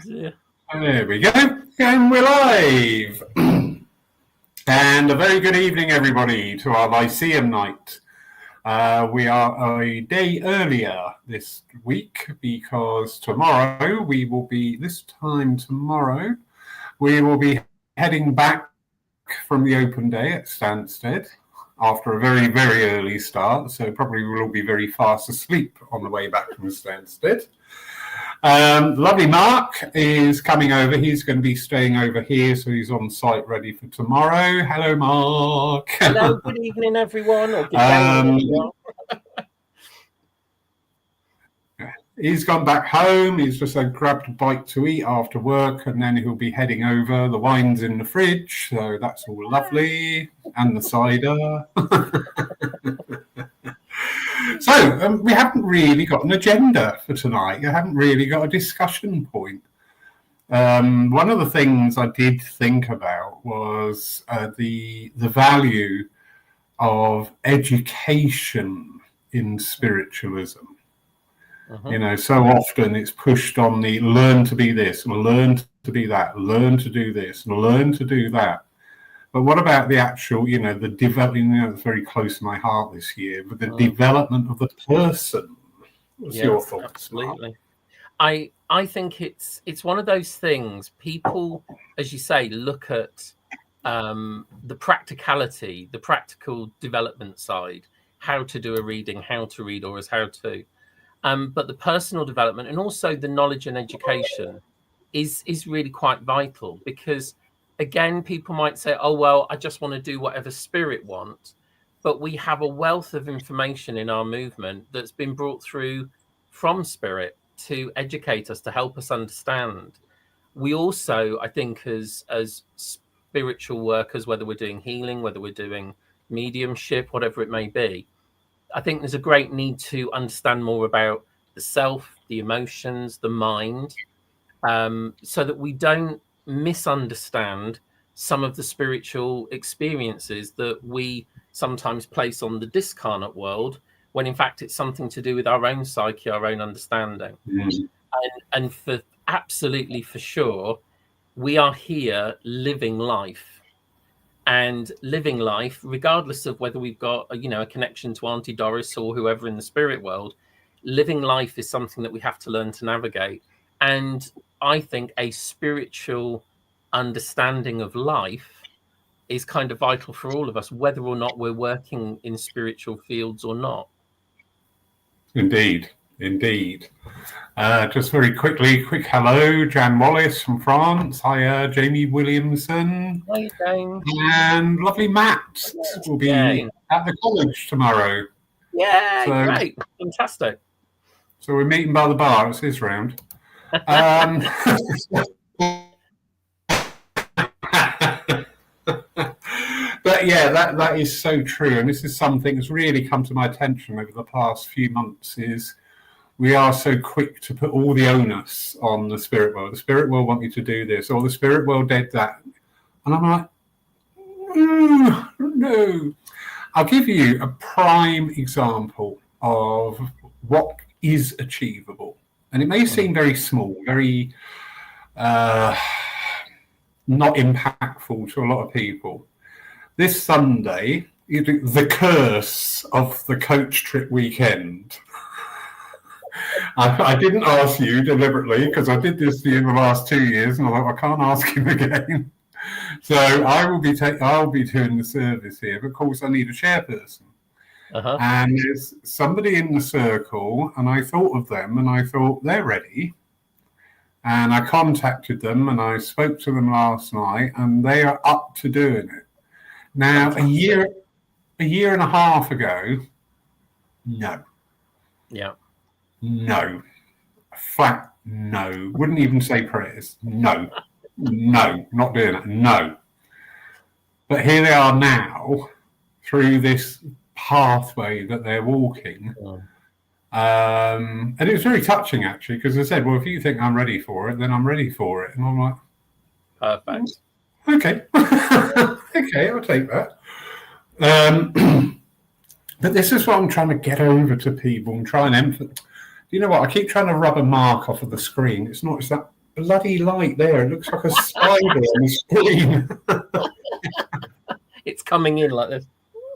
Yeah. There we go. And we're live. And a very good evening, everybody, to our Lyceum night. We are a day earlier this week because tomorrow we will be heading back from the open day at Stansted after a very, very early start. So probably we'll all be very fast asleep on the way back from Stansted. Lovely Mark is coming over. He's going to be staying over here, so he's on site ready for tomorrow. Hello, Mark. Hello, good evening, everyone. Or good day, everyone. He's gone back home. He's just grabbed a bite to eat after work, and then he'll be heading over. The wine's in the fridge, so that's all lovely. And the cider. So we haven't really got an agenda for tonight. You haven't really got a discussion point. One of the things I did think about was the value of education in spiritualism. Uh-huh. You know, so often it's pushed on the learn to be this, and learn to be that, learn to do this, and learn to do that. But what about the actual, the developing, it's very close to my heart this year, but the development of the person. What's your thoughts? Absolutely. I think it's one of those things people, as you say, look at the practicality, the practical development side, how to do a reading, how to read, or as how to. But the personal development and also the knowledge and education is really quite vital because, again, people might say, oh, well, I just want to do whatever spirit wants. But we have a wealth of information in our movement that's been brought through from spirit to educate us, to help us understand. We also, I think, as spiritual workers, whether we're doing healing, whether we're doing mediumship, whatever it may be, I think there's a great need to understand more about the self, the emotions, the mind, so that we don't misunderstand some of the spiritual experiences that we sometimes place on the discarnate world, when in fact it's something to do with our own psyche, our own understanding. Mm. And for sure, we are here living life. And living life, regardless of whether we've got a connection to Auntie Doris or whoever in the spirit world, living life is something that we have to learn to navigate. And I think a spiritual understanding of life is kind of vital for all of us, whether or not we're working in spiritual fields or not. Indeed. Just very quickly, quick hello, Jan Wallace from France. Hiya, Jamie Williamson. Hi, Jane. And lovely Matt will be at the college tomorrow. Yeah, great. Fantastic. So we're meeting by the bar. It's his round. But yeah, that is so true. And this is something that's really come to my attention over the past few months is we are so quick to put all the onus on the spirit world. The spirit world want me to do this, or the spirit world did that. And I'm like, no. I'll give you a prime example of what is achievable. And it may seem very small, very not impactful to a lot of people. This Sunday, the curse of the coach trip weekend. I didn't ask you deliberately because I did this in the last 2 years, and I thought I can't ask him again. So I'll be doing the service here, but of course I need a chairperson. Uh-huh. And there's somebody in the circle, and I thought of them, and I thought they're ready. And I contacted them, and I spoke to them last night, and they are up to doing it. Now, a year and a half ago, no. Yeah. No. Flat no. Wouldn't even say prayers. No. No. Not doing it. No. But here they are now through this pathway that they're walking. And it was very touching, actually, because I said, well, if you think I'm ready for it, then I'm ready for it. And I'm like, perfect. Okay. Okay, I'll take that. But this is what I'm trying to get over to people and try and emphasize. You know what? I keep trying to rub a mark off of the screen. It's that bloody light there. It looks like a spider on the screen. It's coming in like this.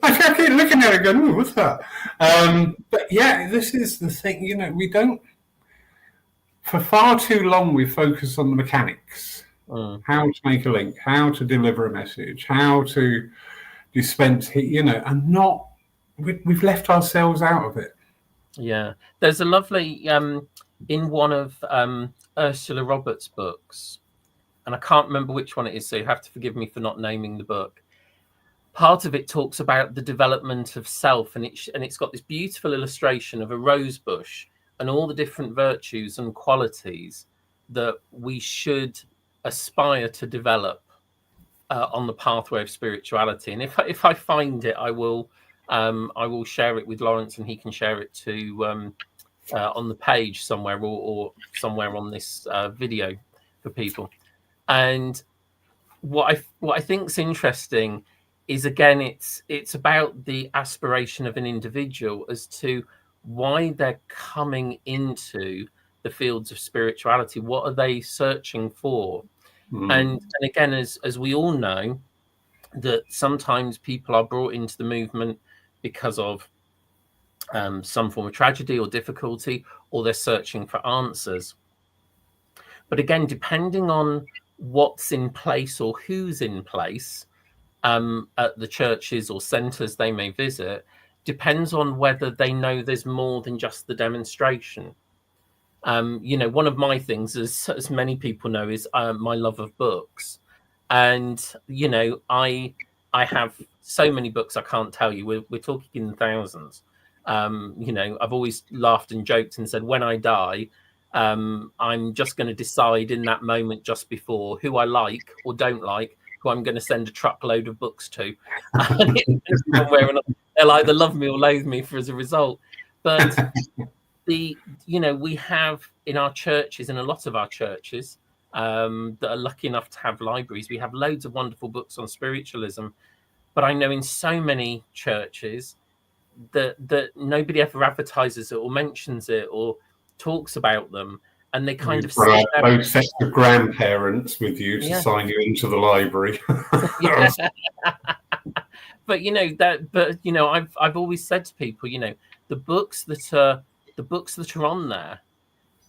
I keep looking at it going, oh, what's that? But yeah, this is the thing, we don't, for far too long, we focus on the mechanics. How to make a link, how to deliver a message, how to dispense, and not, we've left ourselves out of it. Yeah. There's a lovely, in one of Ursula Roberts' books, and I can't remember which one it is, so you have to forgive me for not naming the book. Part of it talks about the development of self, and it's got this beautiful illustration of a rose bush and all the different virtues and qualities that we should aspire to develop on the pathway of spirituality. And if I find it, I will share it with Lawrence, and he can share it to on the page somewhere, or somewhere on this video for people. And what I think is interesting is, again, it's about the aspiration of an individual as to why they're coming into the fields of spirituality. What are they searching for? And again, as we all know, that sometimes people are brought into the movement because of some form of tragedy or difficulty, or they're searching for answers. But again, depending on what's in place or who's in place at the churches or centres they may visit, depends on whether they know there's more than just the demonstration. One of my things, as many people know, is my love of books. And, I have so many books I can't tell you. We're talking in thousands. I've always laughed and joked and said, when I die, I'm just going to decide in that moment just before who I like or don't like, who I'm going to send a truckload of books to. They'll either love me or loathe me as a result. But we have in our churches, in a lot of our churches that are lucky enough to have libraries, we have loads of wonderful books on spiritualism. But I know in so many churches that nobody ever advertises it or mentions it or talks about them. And they kind of sit there. Both sets of grandparents with you to sign you into the library. But I've always said to people, the books that are on there,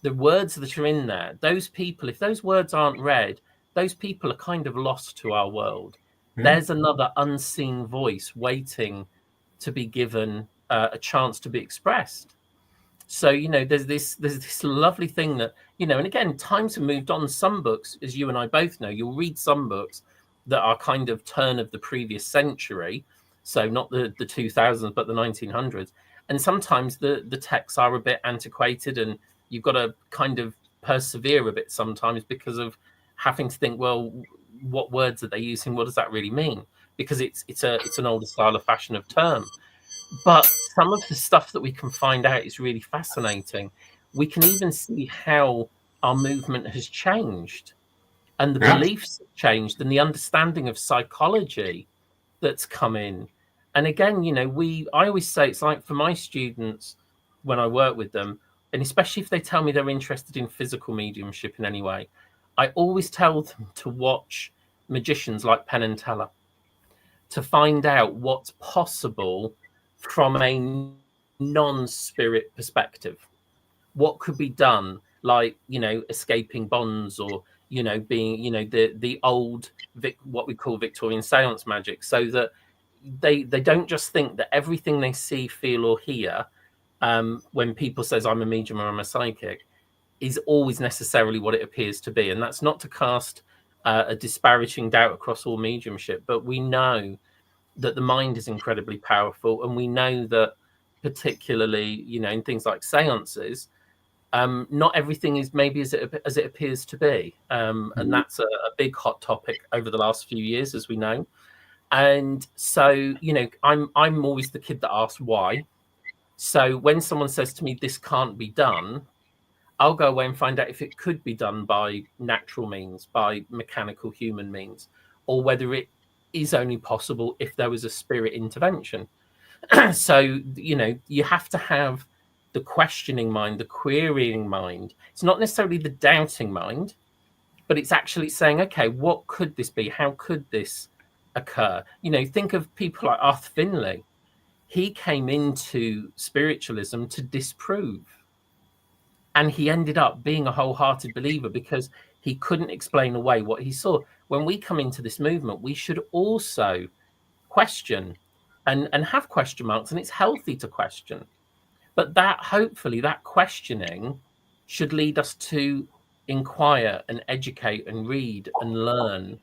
the words that are in there, those people, if those words aren't read, those people are kind of lost to our world. There's another unseen voice waiting to be given a chance to be expressed. So, there's this lovely thing that, and again, times have moved on. Some books, as you and I both know, you'll read some books that are kind of turn of the previous century. So not the 2000s, but the 1900s. And sometimes the texts are a bit antiquated, and you've got to kind of persevere a bit sometimes because of having to think, well, what words are they using? What does that really mean? Because it's an older style of fashion of term. But some of the stuff that we can find out is really fascinating. We can even see how our movement has changed, and the beliefs have changed, and the understanding of psychology that's come in. And again, I always say, it's like for my students when I work with them, and especially if they tell me they're interested in physical mediumship in any way, I always tell them to watch magicians like Penn and Teller to find out what's possible from a non-spirit perspective. What could be done, like, escaping bonds, or, being, the old, what we call Victorian seance magic, so that they don't just think that everything they see, feel, or hear, when people says I'm a medium or I'm a psychic, is always necessarily what it appears to be. And that's not to cast a disparaging doubt across all mediumship, but we know that the mind is incredibly powerful, and we know that particularly, in things like seances, not everything is maybe as it appears to be, and that's a big hot topic over the last few years, as we know. And so, I'm always the kid that asks why. So when someone says to me, this can't be done, I'll go away and find out if it could be done by natural means, by mechanical human means, or whether it is only possible if there was a spirit intervention. So, you have to have the questioning mind, the querying mind. It's not necessarily the doubting mind, but it's actually saying, okay, what could this be? How could this occur? Think of people like Arthur Finlay. He came into spiritualism to disprove, and he ended up being a wholehearted believer because he couldn't explain away what he saw. When we come into this movement, we should also question and have question marks, and it's healthy to question. But hopefully that questioning should lead us to inquire and educate and read and learn.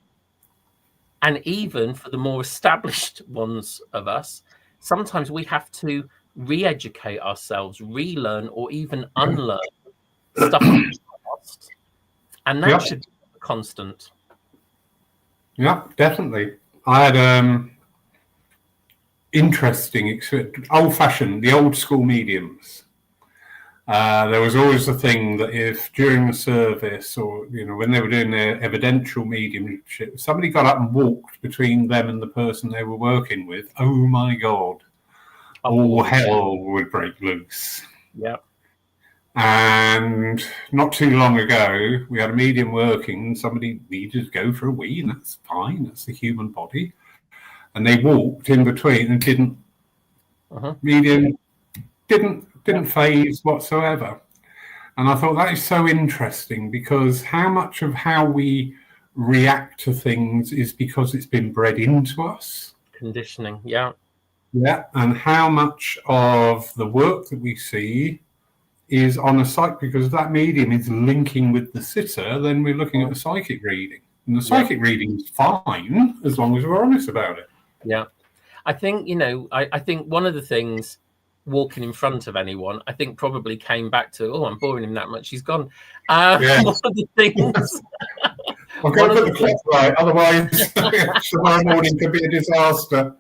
And even for the more established ones of us, sometimes we have to re-educate ourselves, relearn, or even unlearn stuff we've lost. And that should be a constant. Yeah, definitely. I had interesting, old-fashioned, the old school mediums. There was always a thing that if during the service, or when they were doing their evidential mediumship, somebody got up and walked between them and the person they were working with, oh my God, all hell would break loose. Yeah. And not too long ago, we had a medium working. Somebody needed to go for a wee, and that's fine. That's the human body. And they walked in between and didn't. Medium didn't phase whatsoever. And I thought that is so interesting, because how much of how we react to things is because it's been bred into us. Conditioning, yeah. Yeah, and how much of the work that we see is on a psych, because that medium is linking with the sitter, then we're looking at the psychic reading. And the psychic reading is fine as long as we're honest about it. Yeah. I think, I think one of the things walking in front of anyone, I think probably came back to, I'm boring him that much, he's gone. One of the things... I've got to put the clock right, otherwise tomorrow morning could be a disaster.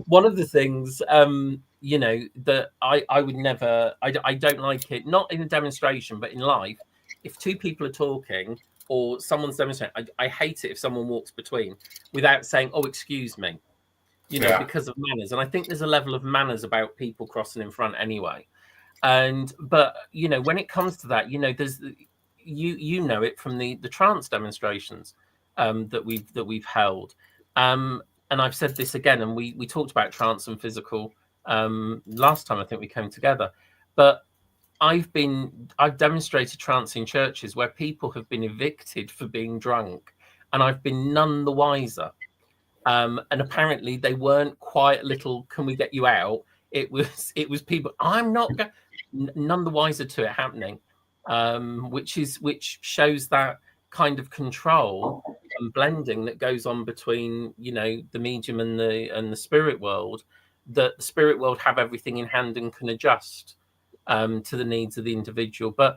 One of the things, that I would never, I don't like it, not in a demonstration, but in life, if two people are talking or someone's demonstrating, I hate it if someone walks between without saying, oh, excuse me, because of manners. And I think there's a level of manners about people crossing in front anyway. But when it comes to that, there's, you know it from the trance demonstrations that we've held. And I've said this again, and we talked about trance and physical last time I think we came together. But I've demonstrated trance in churches where people have been evicted for being drunk, and I've been none the wiser. And apparently they weren't quiet little, can we get you out? It was people, I'm not none the wiser to it happening. Which shows that kind of control and blending that goes on between the medium and the spirit world, that the spirit world have everything in hand and can adjust to the needs of the individual. But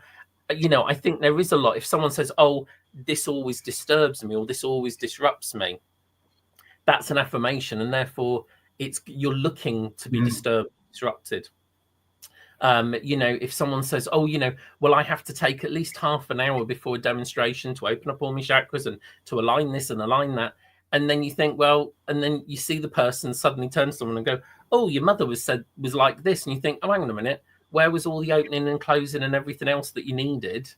I think there is a lot, if someone says, oh, this always disturbs me or this always disrupts me, that's an affirmation, and therefore you're looking to be disturbed, disrupted. If someone says, oh, well, I have to take at least half an hour before a demonstration to open up all my chakras and to align this and align that. And then you think, well, and then you see the person suddenly turn to someone and go, oh, your mother was like this. And you think, oh, hang on a minute. Where was all the opening and closing and everything else that you needed?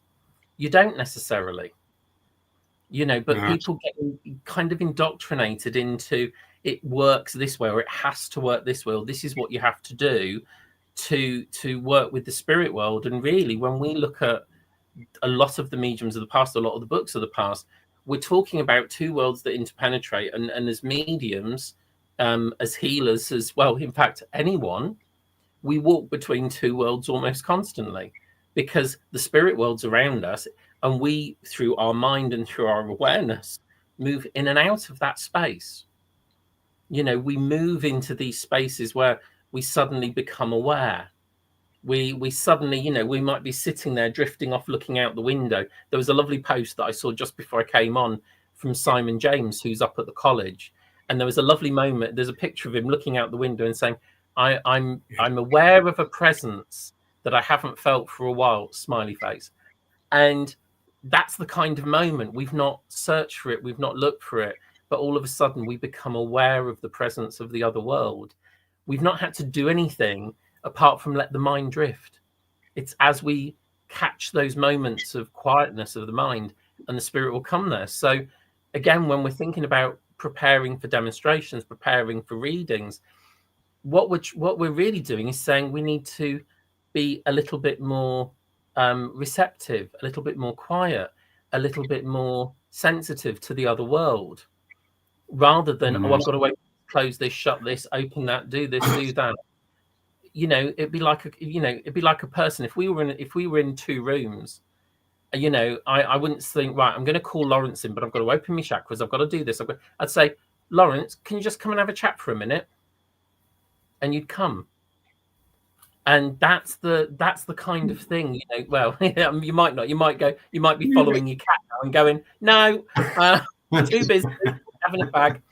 You don't necessarily, but people get kind of indoctrinated into it works this way, or it has to work this way, or this is what you have to do to work with the spirit world. And really, when we look at a lot of the mediums of the past, a lot of the books of the past, we're talking about two worlds that interpenetrate. And as mediums, as healers as well, in fact, anyone, we walk between two worlds almost constantly, because the spirit world's around us, and we, through our mind and through our awareness, move in and out of that space. We move into these spaces where we suddenly become aware. We suddenly, we might be sitting there drifting off, looking out the window. There was a lovely post that I saw just before I came on from Simon James, who's up at the college. And there was a lovely moment. There's a picture of him looking out the window and saying, I'm aware of a presence that I haven't felt for a while, smiley face. And that's the kind of moment. We've not searched for it. We've not looked for it. But all of a sudden we become aware of the presence of the other world. We've not had to do anything apart from let the mind drift. It's as we catch those moments of quietness of the mind and the spirit will come there. So again, when we're thinking about preparing for demonstrations, preparing for readings, what we're really doing is saying we need to be a little bit more receptive, a little bit more quiet, a little bit more sensitive to the other world, rather than I've got to wait, close this, shut this, open that, do this, do that. It'd be like a person. If we were in two rooms, I wouldn't think, right, I'm going to call Lawrence in, but I've got to open my chakras, I've got to do this. I'd say, Lawrence, can you just come and have a chat for a minute? And you'd come. And that's the kind of thing, well, you might not, you might be following your cat now and going, no, too busy having a bag.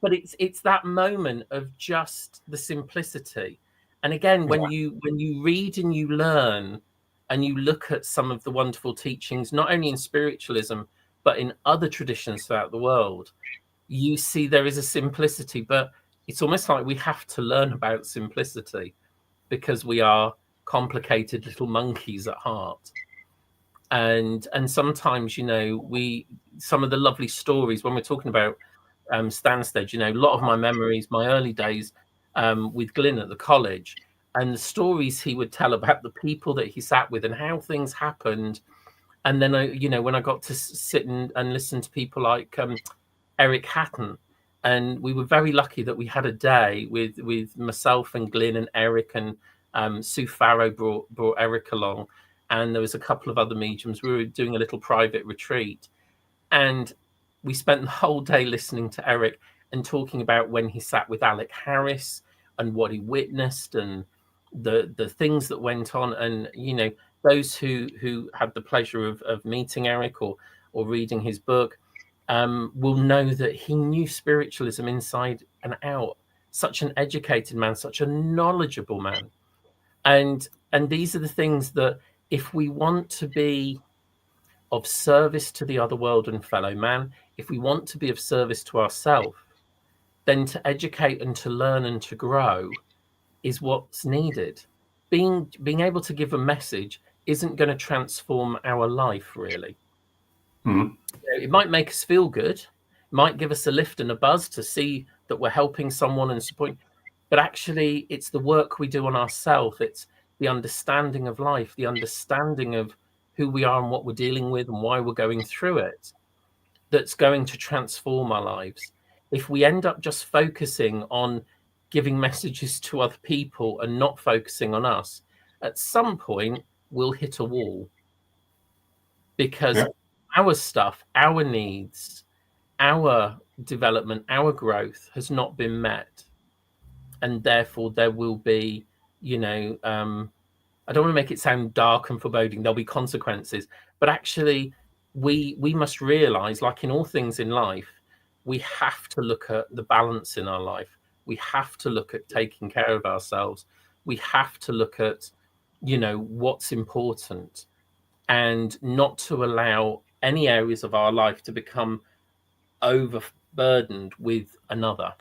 But it's that moment of just the simplicity. And again, when you read and you learn and you look at some of the wonderful teachings, not only in spiritualism, but in other traditions throughout the world, you see there is a simplicity, but it's almost like we have to learn about simplicity because we are complicated little monkeys at heart. And sometimes, some of the lovely stories when we're talking about Stansted, a lot of my memories, my early days with Glyn at the college, and the stories he would tell about the people that he sat with and how things happened. And then, when I got to sit and listen to people like Eric Hatton, and we were very lucky that we had a day with myself and Glyn and Eric, and Sue Farrow brought Eric along, and there was a couple of other mediums. We were doing a little private retreat, and we spent the whole day listening to Eric and talking about when he sat with Alec Harris and what he witnessed and the things that went on. And those who had the pleasure of meeting Eric or reading his book will know that he knew spiritualism inside and out. Such an educated man, such a knowledgeable man. And these are the things that, if we want to be of service to the other world and fellow man, if we want to be of service to ourselves, then to educate and to learn and to grow is what's needed. Being able to give a message isn't going to transform our life, really. It might make us feel good, might give us a lift and a buzz to see that we're helping someone and supporting, but actually it's the work we do on ourselves. It's the understanding of life, the understanding of who we are and what we're dealing with and why we're going through it, that's going to transform our lives. If we end up just focusing on giving messages to other people and not focusing on us, at some point we'll hit a wall, because our stuff, our needs, our development, our growth has not been met. And therefore there will be, I don't want to make it sound dark and foreboding, there'll be consequences, but actually we must realize, like in all things in life, we have to look at the balance in our life. We have to look at taking care of ourselves. We have to look at, what's important, and not to allow any areas of our life to become overburdened with another.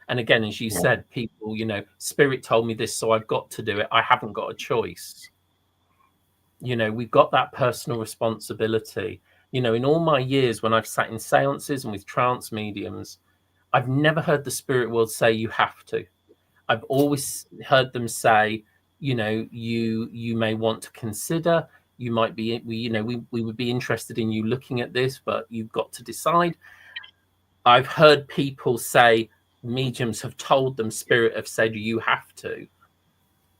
And again, as you said, people, spirit told me this, so I've got to do it. I haven't got a choice. We've got that personal responsibility. In all my years when I've sat in seances and with trance mediums, I've never heard the spirit world say you have to. I've always heard them say, you may want to consider, you might be, we would be interested in you looking at this, but you've got to decide. I've heard people say, mediums have told them, spirit have said you have to,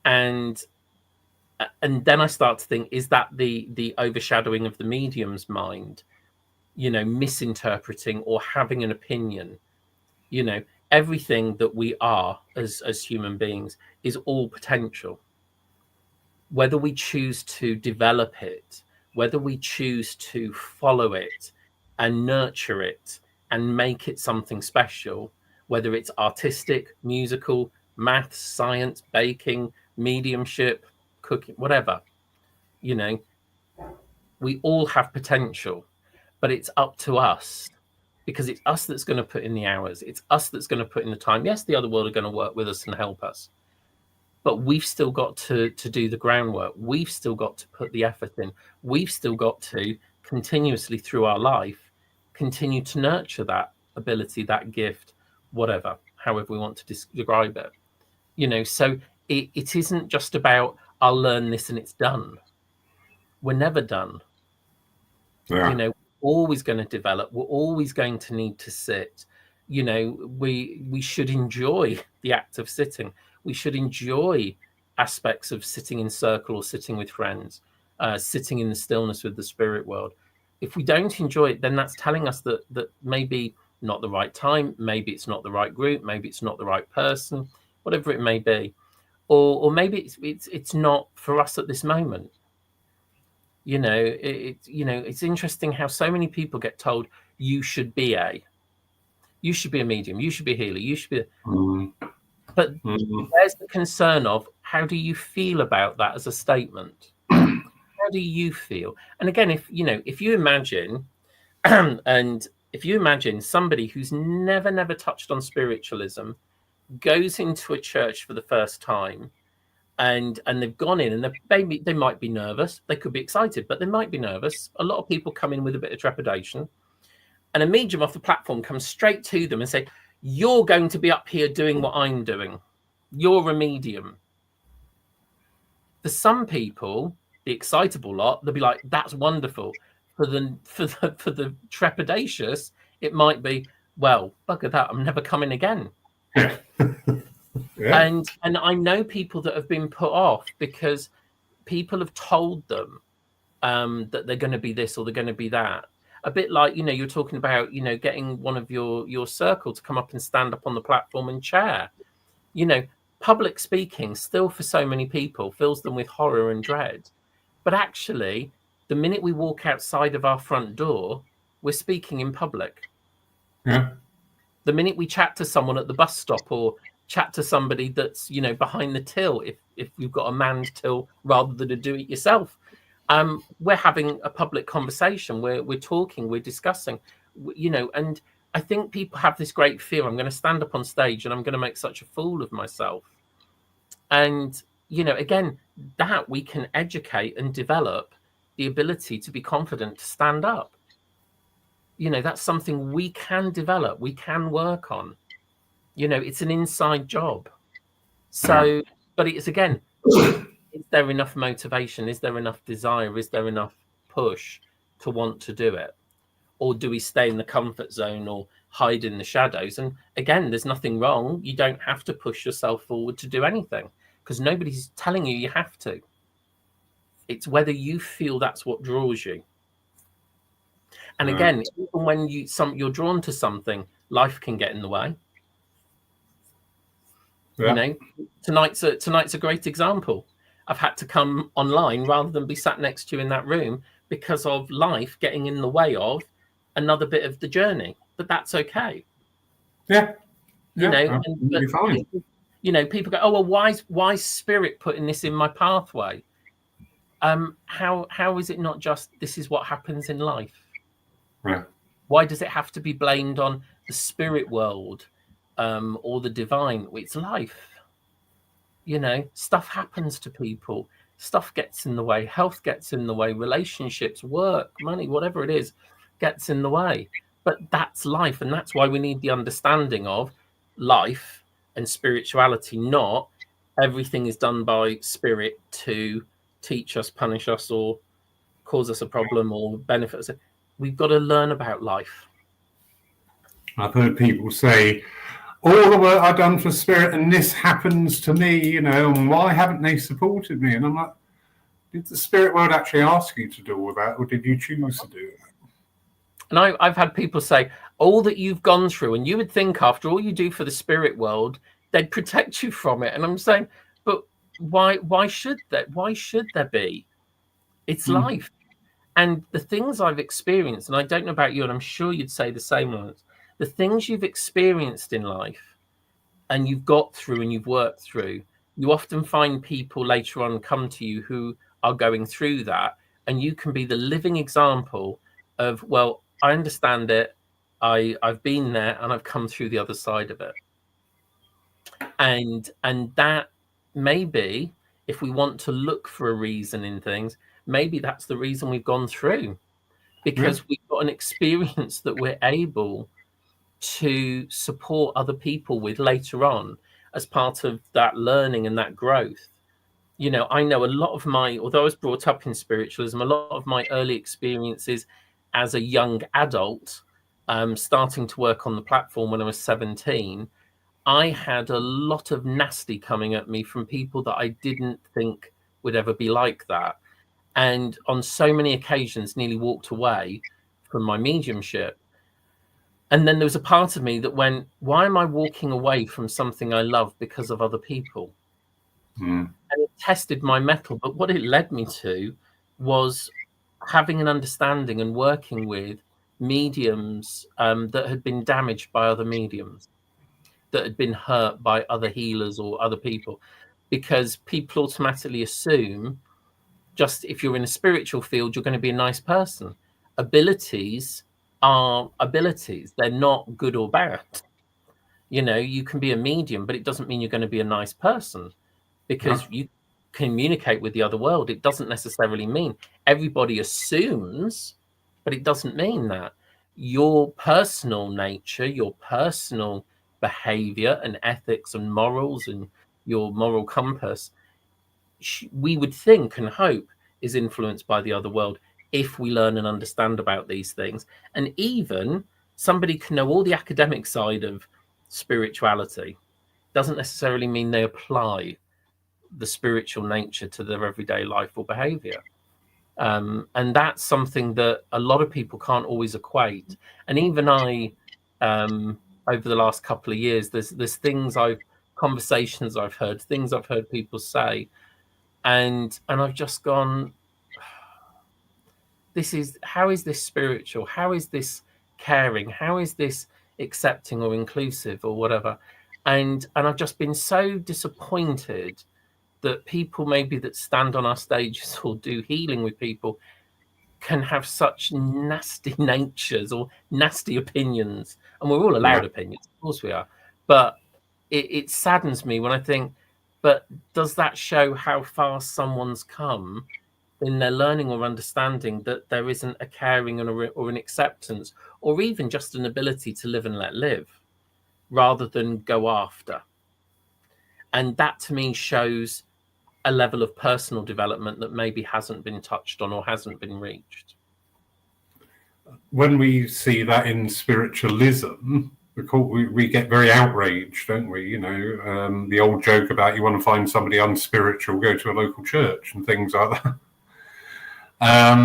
and then I start to think, is that the overshadowing of the medium's mind, misinterpreting or having an opinion? Everything that we are as human beings is all potential. Whether we choose to develop it, whether we choose to follow it and nurture it and make it something special, whether it's artistic, musical, maths, science, baking, mediumship, cooking, whatever, we all have potential, but it's up to us, because it's us that's going to put in the hours. It's us that's going to put in the time. Yes, the other world are going to work with us and help us, but we've still got to do the groundwork. We've still got to put the effort in. We've still got to continuously through our life, continue to nurture that ability, that gift, whatever, however we want to describe it. You know, so it isn't just about I'll learn this and it's done. We're never done. Yeah. You know, we're always going to develop. We're always going to need to sit. You know, we should enjoy the act of sitting. We should enjoy aspects of sitting in circle or sitting with friends, sitting in the stillness with the spirit world. If we don't enjoy it, then that's telling us that maybe not the right time, maybe it's not the right group, maybe it's not the right person, whatever it may be, or maybe it's not for us at this moment. You know, it's interesting how so many people get told you should be a medium, you should be a healer, you should be but there's the concern of how do you feel about that as a statement? How do you feel? And again, if you imagine and if you imagine somebody who's never touched on spiritualism goes into a church for the first time, and they've gone in, and they might be nervous, they could be excited, but they might be nervous. A lot of people come in with a bit of trepidation, and a medium off the platform comes straight to them and say, you're going to be up here doing what I'm doing, you're a medium. For some people, the excitable lot, they'll be like, that's wonderful. For the trepidatious, it might be, well, bugger that, I'm never coming again. Yeah. And I know people that have been put off because people have told them that they're going to be this or they're going to be that. A bit like, you're talking about, getting one of your circle to come up and stand up on the platform and chair. Public speaking still for so many people fills them with horror and dread. But actually, the minute we walk outside of our front door, we're speaking in public. Yeah. The minute we chat to someone at the bus stop or chat to somebody that's behind the till, if we've got a manned till rather than a do-it-yourself, we're having a public conversation. We're talking, we're discussing, and I think people have this great fear. I'm going to stand up on stage and I'm going to make such a fool of myself. And again, that we can educate and develop the ability to be confident to stand up. That's something we can develop, we can work on. It's an inside job. So, but it's again, is there enough motivation? Is there enough desire? Is there enough push to want to do it? Or do we stay in the comfort zone or hide in the shadows? And again, there's nothing wrong. You don't have to push yourself forward to do anything because nobody's telling you have to. It's whether you feel that's what draws you. And again, even when you're drawn to something, life can get in the way. Yeah. Tonight's a great example. I've had to come online rather than be sat next to you in that room because of life getting in the way of another bit of the journey. But that's okay. Yeah. Fine. People go, oh well, why spirit putting this in my pathway? How is it not just this is what happens in life? Right. Why does it have to be blamed on the spirit world or the divine? It's life. Stuff happens to people. Stuff gets in the way. Health gets in the way. Relationships, work, money, whatever it is, gets in the way. But that's life. And that's why we need the understanding of life and spirituality, not everything is done by spirit to teach us, punish us, or cause us a problem or benefit us. We've got to learn about life. I've heard people say, all the work I've done for spirit and this happens to me, and why haven't they supported me? And I'm like, did the spirit world actually ask you to do all that, or did you choose to do that? And I've had people say, all that you've gone through, and you would think after all you do for the spirit world, they'd protect you from it. And I'm saying, but why should that? Why should there be? It's life. And the things I've experienced, and I don't know about you, and I'm sure you'd say the same ones, the things you've experienced in life and you've got through and you've worked through, you often find people later on come to you who are going through that. And you can be the living example of, well, I understand it. I've been there and I've come through the other side of it. And that maybe if we want to look for a reason in things, maybe that's the reason we've gone through. because we've got an experience that we're able to support other people with later on as part of that learning and that growth. I know a lot of although I was brought up in spiritualism, a lot of my early experiences as a young adult, starting to work on the platform when I was 17, I had a lot of nasty coming at me from people that I didn't think would ever be like that. And on so many occasions, nearly walked away from my mediumship. And then there was a part of me that went, why am I walking away from something I love because of other people? And it tested my mettle. But what it led me to was having an understanding and working with mediums that had been damaged by other mediums, that had been hurt by other healers or other people, because people automatically assume, just if you're in a spiritual field, you're going to be a nice person. Abilities are abilities. They're not good or bad. You can be a medium, but it doesn't mean you're going to be a nice person, because you communicate with the other world. It doesn't necessarily mean. Everybody assumes, but it doesn't mean that. Your personal nature, your personal behavior and ethics and morals and your moral compass, we would think and hope is influenced by the other world if we learn and understand about these things. And even somebody can know all the academic side of spirituality, doesn't necessarily mean they apply the spiritual nature to their everyday life or behavior. And that's something that a lot of people can't always equate. And even I, over the last couple of years, there's conversations I've heard, things I've heard people say, and I've just gone, how is this spiritual? How is this caring? How is this accepting or inclusive or whatever? And I've just been so disappointed that people maybe that stand on our stages or do healing with people can have such nasty natures or nasty opinions. And we're all allowed opinions, of course we are. But it saddens me when I think, but does that show how far someone's come in their learning or understanding that there isn't a caring or an acceptance, or even just an ability to live and let live rather than go after? And that to me shows a level of personal development that maybe hasn't been touched on or hasn't been reached. When we see that in spiritualism, we get very outraged, don't we? The old joke about you want to find somebody unspiritual, go to a local church and things like that.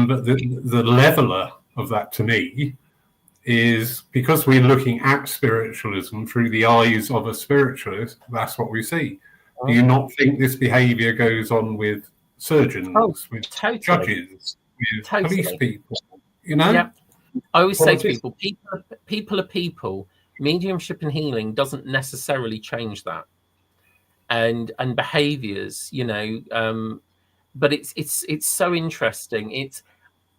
But the leveler of that to me is, because we're looking at spiritualism through the eyes of a spiritualist, that's what we see. Do you not think this behaviour goes on with surgeons, with judges, with police people? Yeah. I always say to people, people are people. Mediumship and healing doesn't necessarily change that, and behaviours, but it's so interesting. It's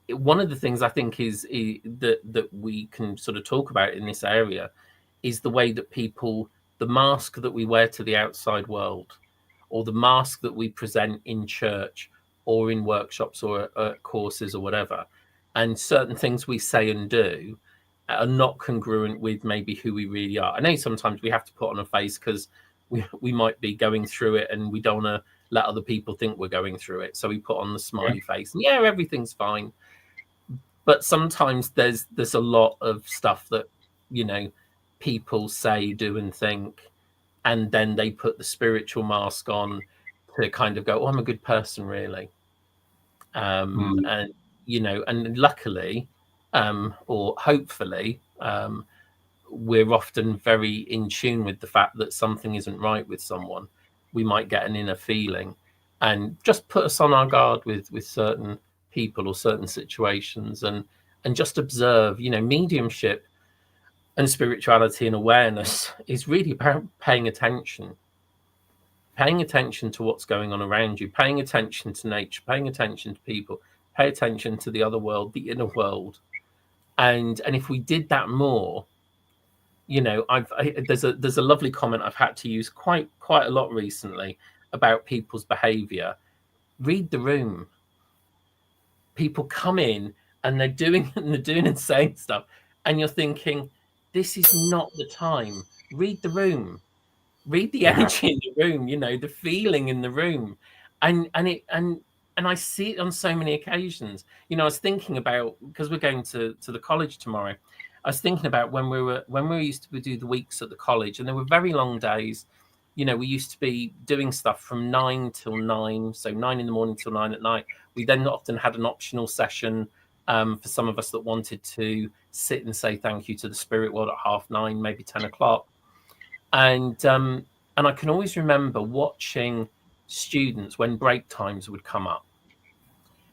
one of the things I think is that we can sort of talk about in this area is the way that the mask that we wear to the outside world, or the mask that we present in church or in workshops or courses or whatever, and certain things we say and do are not congruent with maybe who we really are. I know sometimes we have to put on a face because we might be going through it and we don't want to let other people think we're going through it. So we put on the smiley face and everything's fine. But sometimes there's a lot of stuff that, people say, do and think, and then they put the spiritual mask on to kind of go, oh, I'm a good person, really. And, and luckily, or hopefully, we're often very in tune with the fact that something isn't right with someone. We might get an inner feeling and just put us on our guard with certain people or certain situations, and just observe. Mediumship and spirituality and awareness is really about paying attention to what's going on around you, paying attention to nature, paying attention to people, pay attention to the other world, the inner world. And if we did that more, there's a lovely comment I've had to use quite a lot recently about people's behavior. Read the room. People come in and they're doing and saying stuff, and you're thinking, this is not the time. Read the room, read the energy in the room, the feeling in the room. And I see it on so many occasions. I was thinking about, because we're going to the college tomorrow, I was thinking about when we used to do the weeks at the college, and there were very long days. We used to be doing stuff from 9 till 9, so 9 in the morning till 9 at night. We then often had an optional session for some of us that wanted to sit and say thank you to the spirit world at 9:30, maybe 10 o'clock. And I can always remember watching students when break times would come up,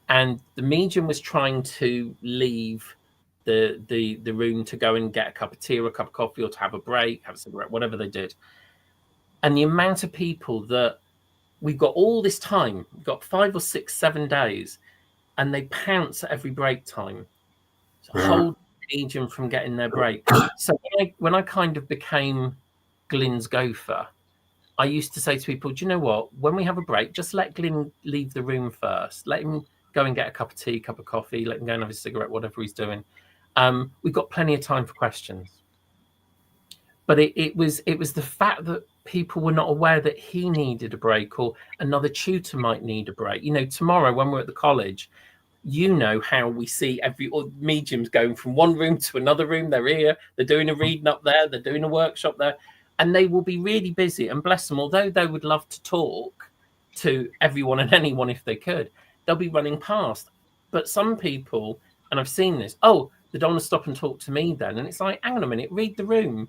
and the medium was trying to leave the room to go and get a cup of tea or a cup of coffee, or to have a break, have a cigarette, whatever they did. And the amount of people that we've got all this time, we've got 5 or 6, 7 days, and they pounce at every break time to hold the medium from getting their break. So when I kind of became Glyn's gopher, I used to say to people, do you know what? When we have a break, just let Glyn leave the room first. Let him go and get a cup of tea, cup of coffee, let him go and have a cigarette, whatever he's doing. We've got plenty of time for questions. But it was the fact that people were not aware that he needed a break, or another tutor might need a break. Tomorrow when we're at the college, how we see or mediums going from one room to another room. They're here, they're doing a reading up there, they're doing a workshop there, and they will be really busy. And bless them, although they would love to talk to everyone and anyone if they could, they'll be running past. But some people, and I've seen this, they don't want to stop and talk to me then. And it's like, hang on a minute, read the room.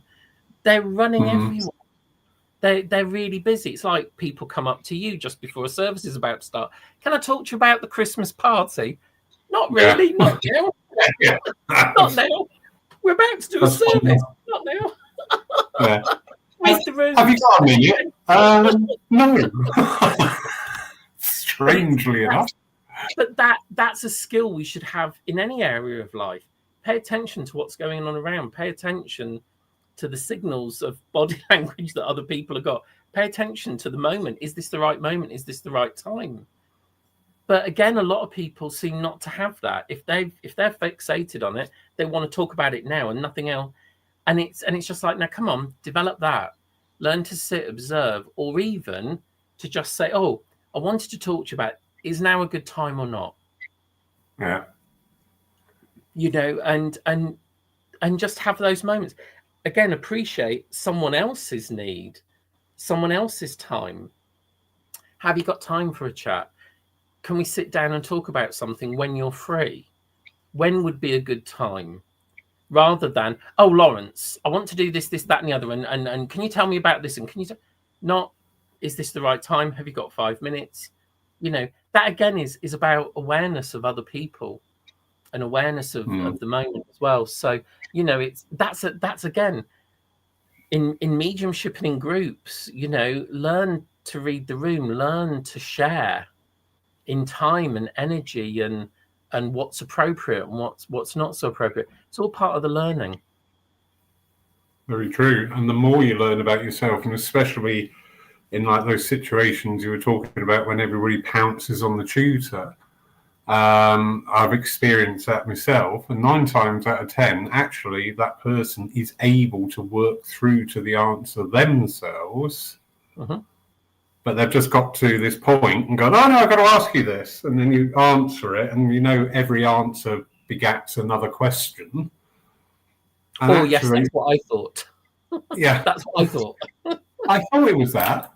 They're running everywhere. They're really busy. It's like people come up to you just before a service is about to start. Can I talk to you about the Christmas party? Not really. Not now. Not now. We're about to do a service. Not now. Read the room. Have you got a minute? No. Strangely enough. But that's a skill we should have in any area of life. Pay attention to what's going on around. Pay attention to the signals of body language that other people have got. Pay attention to the moment. Is this the right moment? Is this the right time? But again, a lot of people seem not to have that. If they're fixated on it, they want to talk about it now and nothing else. And it's just like, now come on, develop that. Learn to sit, observe, or even to just say, I wanted to talk to you about, is now a good time or not? Yeah. And just have those moments. Again, appreciate someone else's need, someone else's time. Have you got time for a chat? Can we sit down and talk about something when you're free? When would be a good time? Rather than, Lawrence, I want to do this, that, and the other, and can you tell me about this? And can you not, is this the right time? Have you got 5 minutes? That again is about awareness of other people and awareness of the moment as well. So, that's again in mediumship and in groups, learn to read the room, learn to share in time and energy and what's appropriate and what's not so appropriate. It's all part of the learning. Very true. And the more you learn about yourself, and especially in like those situations you were talking about when everybody pounces on the tutor, I've experienced that myself, and 9 times out of 10, actually, that person is able to work through to the answer themselves. But they've just got to this point and gone, I've got to ask you this. And then you answer it, and every answer begats another question. And yes, that's what I thought. Yeah. That's what I thought. I thought it was that.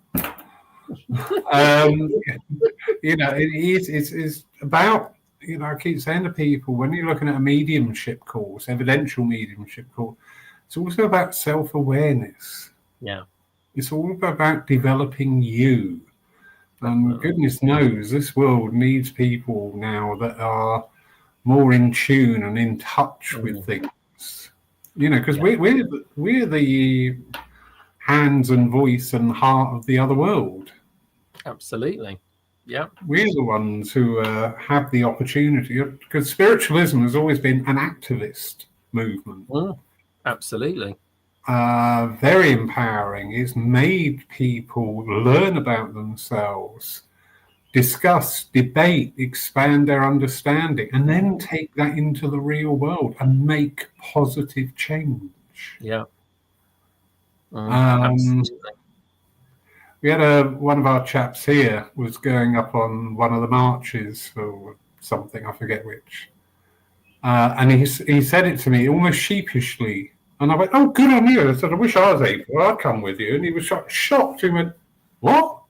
It's about, I keep saying to people, when you're looking at a mediumship course, evidential mediumship course, it's also about self-awareness. Yeah. It's all about developing you. And goodness knows this world needs people now that are more in tune and in touch with things. Because we're the hands and voice and heart of the other world. Absolutely. Yeah. We're the ones who have the opportunity, because spiritualism has always been an activist movement. Absolutely. Very empowering. It's made people learn about themselves discuss, debate, expand their understanding, and then take that into the real world and make positive change. Yeah. Um, Absolutely. we had one of our chaps here was going up on one of the marches or something, I forget which. And he said it to me almost sheepishly. And I went, "Oh, good on you." I said, "I wish I was able. I'd come with you." And he was shocked. He went, "What?"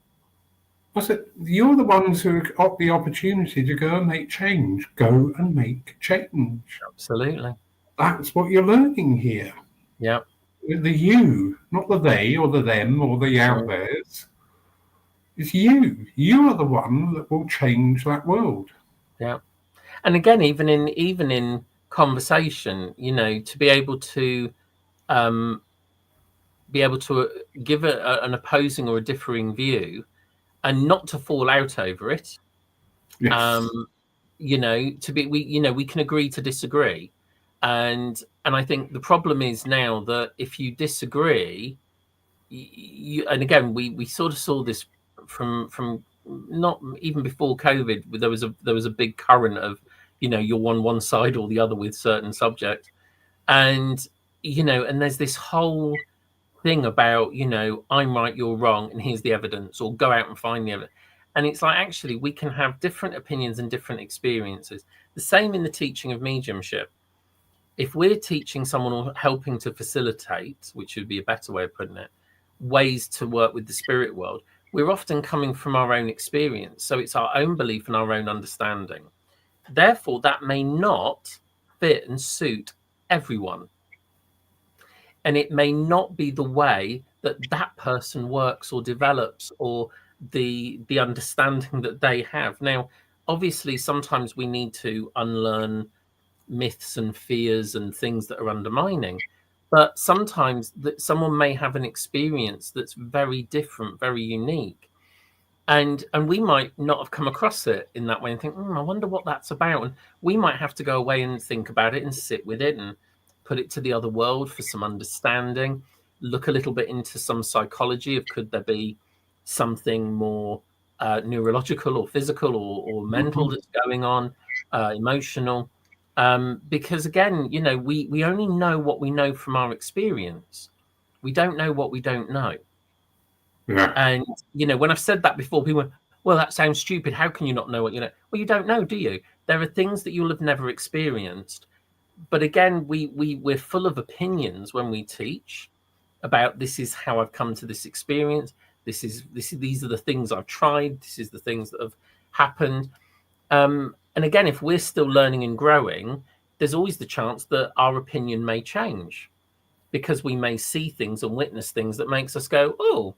I said, "You're the ones who got the opportunity to go and make change. Go and make change. Absolutely. That's what you're learning here. Yeah. The you, not the they or the them or the out there's. It's you. You are the one that will change that world." Yeah. And again, even in conversation, you know, to be able to give an opposing or a differing view and not to fall out over it. Yes. You know, we can agree to disagree. And I think the problem is now that if you disagree, and again, we sort of saw this from not even before COVID. There was a big current of, you know, you're on one side or the other with certain subjects, and you know, and there's this whole thing about, you know, I'm right, you're wrong, and here's the evidence, or go out and find the evidence. And it's like, actually, we can have different opinions and different experiences. The same in the teaching of mediumship. If we're teaching someone or helping to facilitate, which would be a better way of putting it, ways to work with the spirit world, we're often coming from our own experience. So it's our own belief and our own understanding. Therefore, that may not fit and suit everyone. And it may not be the way that that person works or develops, or the understanding that they have. Now, obviously, sometimes we need to unlearn myths and fears and things that are undermining. But sometimes that someone may have an experience that's very different, very unique. And we might not have come across it in that way and think, I wonder what that's about. And we might have to go away and think about it and sit with it and put it to the other world for some understanding, look a little bit into some psychology of could there be something more neurological or physical or mental that's going on, emotional. Because again, you know, we only know what we know from our experience. We don't know what we don't know. Yeah. And, you know, when I've said that before, people went, well, that sounds stupid. How can you not know what you know? Well, you don't know, do you? There are things that you'll have never experienced. But again, we're full of opinions when we teach about this is how I've come to this experience. These are the things I've tried. This is the things that have happened. And again, if we're still learning and growing, there's always the chance that our opinion may change because we may see things and witness things that makes us go, oh,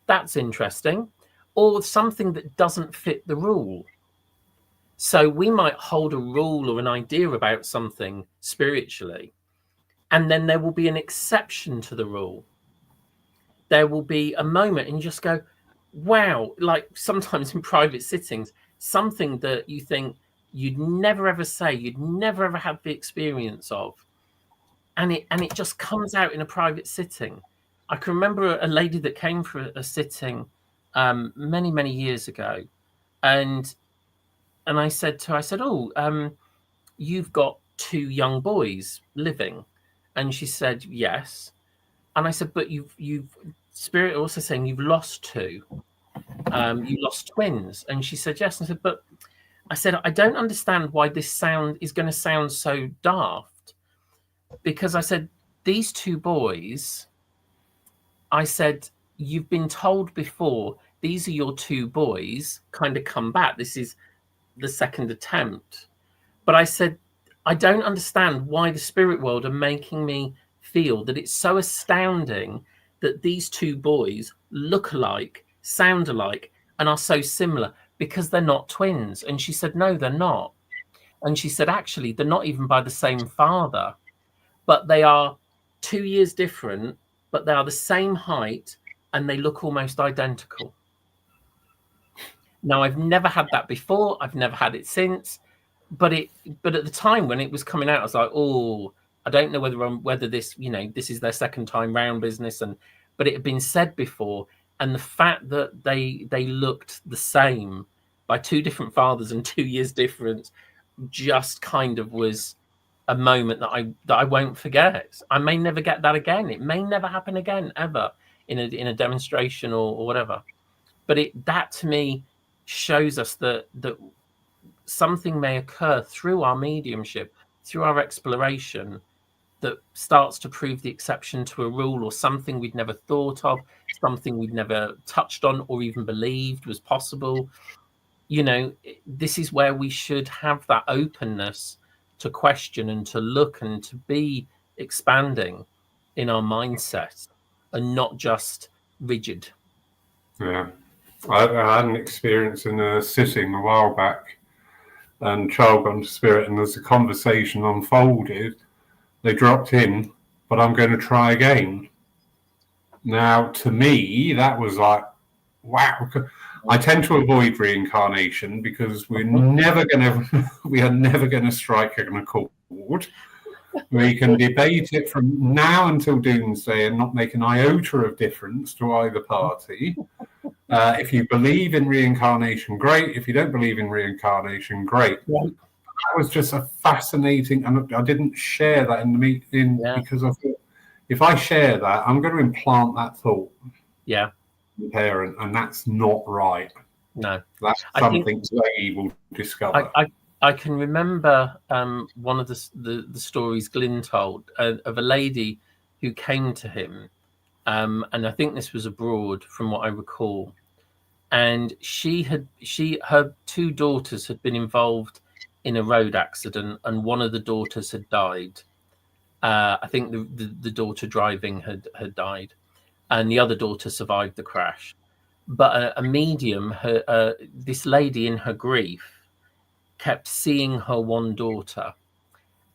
that's interesting, or something that doesn't fit the rule. So we might hold a rule or an idea about something spiritually, and then there will be an exception to the rule. There will be a moment and you just go, wow, like sometimes in private sittings, something that you think you'd never ever say, you'd never ever had the experience of. And it just comes out in a private sitting. I can remember a lady that came for a sitting many years ago, and I said to her, I said, "Oh, you've got two young boys living," and she said, "Yes," and I said, "But you've Spirit also saying you've lost two, you lost twins," and she said, "Yes," and I said, "But," I said, "I don't understand why this sound is going to sound so daft, because," I said, "these two boys," I said, "you've been told before, these are your two boys, kind of come back. This is the second attempt." But I said, I don't understand why the spirit world are making me feel that it's so astounding that these two boys look alike, sound alike, and are so similar because they're not twins. And she said, no, they're not. And she said, actually, they're not even by the same father, but they are 2 years different, but they are the same height and they look almost identical. Now, I've never had that before. I've never had it since. But at the time when it was coming out, I was like, oh, I don't know whether this, you know, this is their second time round business. But it had been said before. And the fact that they looked the same by two different fathers and 2 years difference, just kind of was a moment that I won't forget. I may never get that again. It may never happen again ever in a demonstration or whatever. But that to me shows us that something may occur through our mediumship, through our exploration, that starts to prove the exception to a rule, or something we'd never thought of, something we'd never touched on or even believed was possible. This is where we should have that openness to question and to look and to be expanding in our mindset and not just rigid. Yeah. I had an experience in a sitting a while back, and child gone to spirit, and as the conversation unfolded, they dropped in, but I'm going to try again. Now, to me, that was like, wow. I tend to avoid reincarnation because we are never going to strike an accord. We can debate it from now until doomsday and not make an iota of difference to either party. If you believe in reincarnation, great. If you don't believe in reincarnation, great. Yeah. That was just a fascinating, and I didn't share that in the meeting because I thought, if I share that, I'm going to implant that thought. Yeah. Parent, and that's not right. No, that's something they will discover. I can remember one of the stories Glyn told of a lady who came to him, and I think this was abroad from what I recall, and her two daughters had been involved in a road accident, and one of the daughters had died. I think the daughter driving had died, and the other daughter survived the crash. But a medium, this lady in her grief, kept seeing her one daughter,